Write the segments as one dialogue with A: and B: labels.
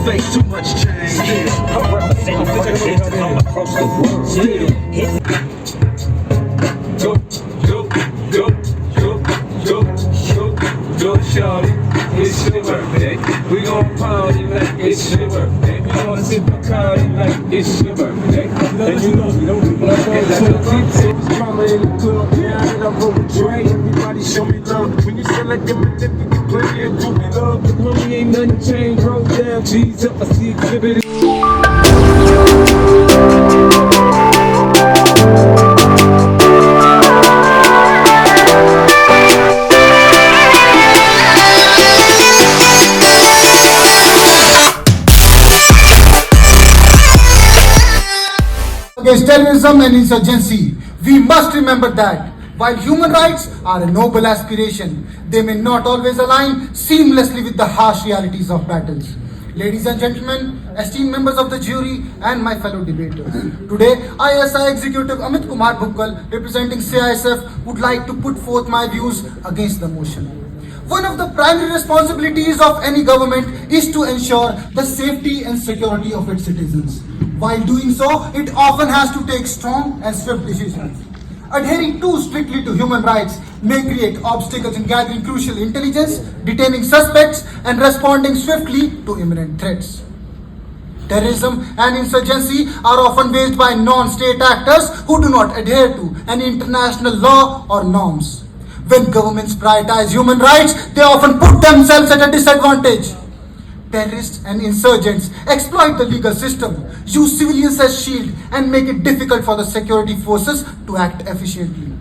A: face too much change. Still, I'm representing all across the world. Still, go, go, go, go, go, go, go, shawty. It's your birthday. We gon' party like it's your birthday. We gon' sip Bacardi like it's your birthday. And you know we don't do like that. Drama in the club, yeah, I roll with Dre. Everybody show me love. When you sell like them, you get plenty of groupie love. But homie, ain't nothing changed. Roll down, G's up, I see exhibit.
B: Against terrorism and insurgency, we must remember that while human rights are a noble aspiration, they may not always align seamlessly with the harsh realities of battles. Ladies and gentlemen, esteemed members of the jury and my fellow debaters, today ISI Executive Amit Kumar Bhukkal, representing CISF, would like to put forth my views against the motion. One of the primary responsibilities of any government is to ensure the safety and security of its citizens. While doing so, it often has to take strong and swift decisions. Adhering too strictly to human rights may create obstacles in gathering crucial intelligence, detaining suspects, and responding swiftly to imminent threats. Terrorism and insurgency are often waged by non-state actors who do not adhere to any international law or norms. When governments prioritize human rights, they often put themselves at a disadvantage. Terrorists and insurgents exploit the legal system, use civilians as shield, and make it difficult for the security forces to act efficiently.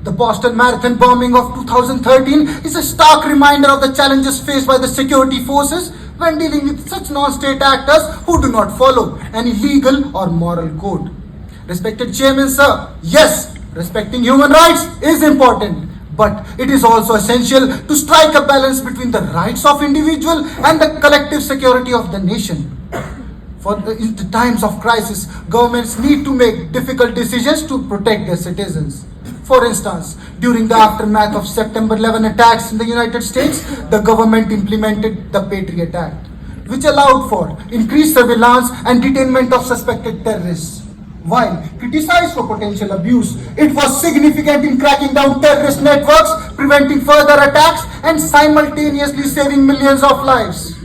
B: The Boston Marathon bombing of 2013 is a stark reminder of the challenges faced by the security forces when dealing with such non-state actors who do not follow any legal or moral code. Respected Chairman, sir, yes, respecting human rights is important. But it is also essential to strike a balance between the rights of individual and the collective security of the nation. In the times of crisis, governments need to make difficult decisions to protect their citizens. For instance, during the aftermath of September 11 attacks in the United States, the government implemented the Patriot Act, which allowed for increased surveillance and detainment of suspected terrorists. While criticized for potential abuse, it was significant in cracking down terrorist networks, preventing further attacks, and simultaneously saving millions of lives.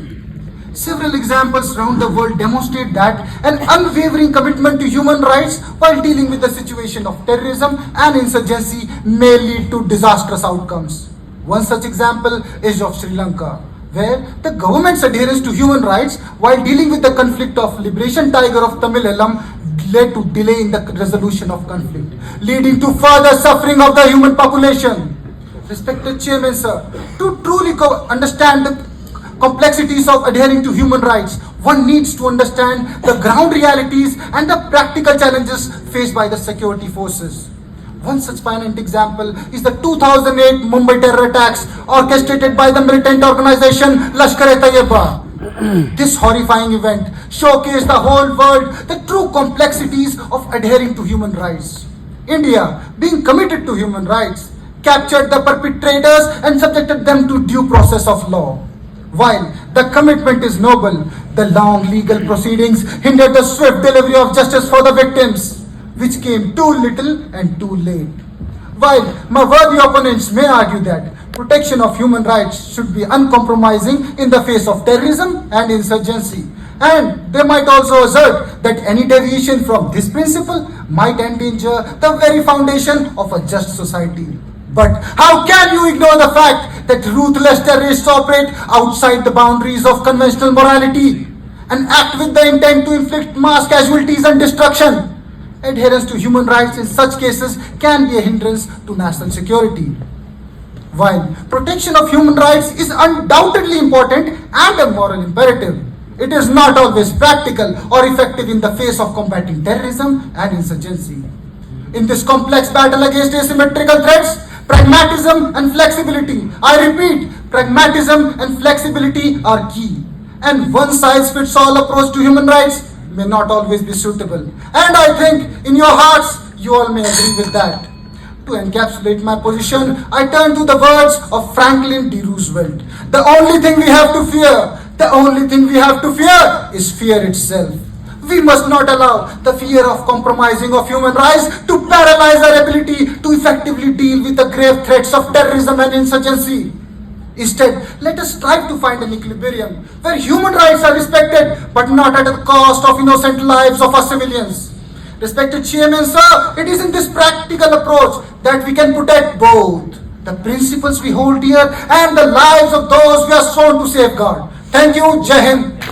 B: Several examples around the world demonstrate that an unwavering commitment to human rights while dealing with the situation of terrorism and insurgency may lead to disastrous outcomes. One such example is of Sri Lanka, where the government's adherence to human rights while dealing with the conflict of Liberation Tiger of Tamil Eelam led to delay in the resolution of conflict, leading to further suffering of the human population. Respected Chairman, sir, to truly understand the complexities of adhering to human rights, one needs to understand the ground realities and the practical challenges faced by the security forces. One such prominent example is the 2008 Mumbai terror attacks orchestrated by the militant organization Lashkar-e-Taiba. This horrifying event showcased the whole world the true complexities of adhering to human rights. India, being committed to human rights, captured the perpetrators and subjected them to due process of law. While the commitment is noble, the long legal proceedings hindered the swift delivery of justice for the victims, which came too little and too late. While my worthy opponents may argue that protection of human rights should be uncompromising in the face of terrorism and insurgency, and they might also assert that any deviation from this principle might endanger the very foundation of a just society. But how can you ignore the fact that ruthless terrorists operate outside the boundaries of conventional morality and act with the intent to inflict mass casualties and destruction? Adherence to human rights in such cases can be a hindrance to national security. While protection of human rights is undoubtedly important and a moral imperative, it is not always practical or effective in the face of combating terrorism and insurgency. In this complex battle against asymmetrical threats, pragmatism and flexibility, I repeat, pragmatism and flexibility are key. And one-size-fits-all approach to human rights may not always be suitable. And I think in your hearts, you all may agree with that. To encapsulate my position, I turn to the words of Franklin D. Roosevelt. The only thing we have to fear, The only thing we have to fear is fear itself. We must not allow the fear of compromising of human rights to paralyze our ability to effectively deal with the grave threats of terrorism and insurgency. Instead, let us strive to find an equilibrium where human rights are respected but not at the cost of innocent lives of our civilians. Respected Chairman Sir, it is in this practical approach that we can protect both the principles we hold dear and the lives of those we are sworn to safeguard. Thank you. Jai Hind.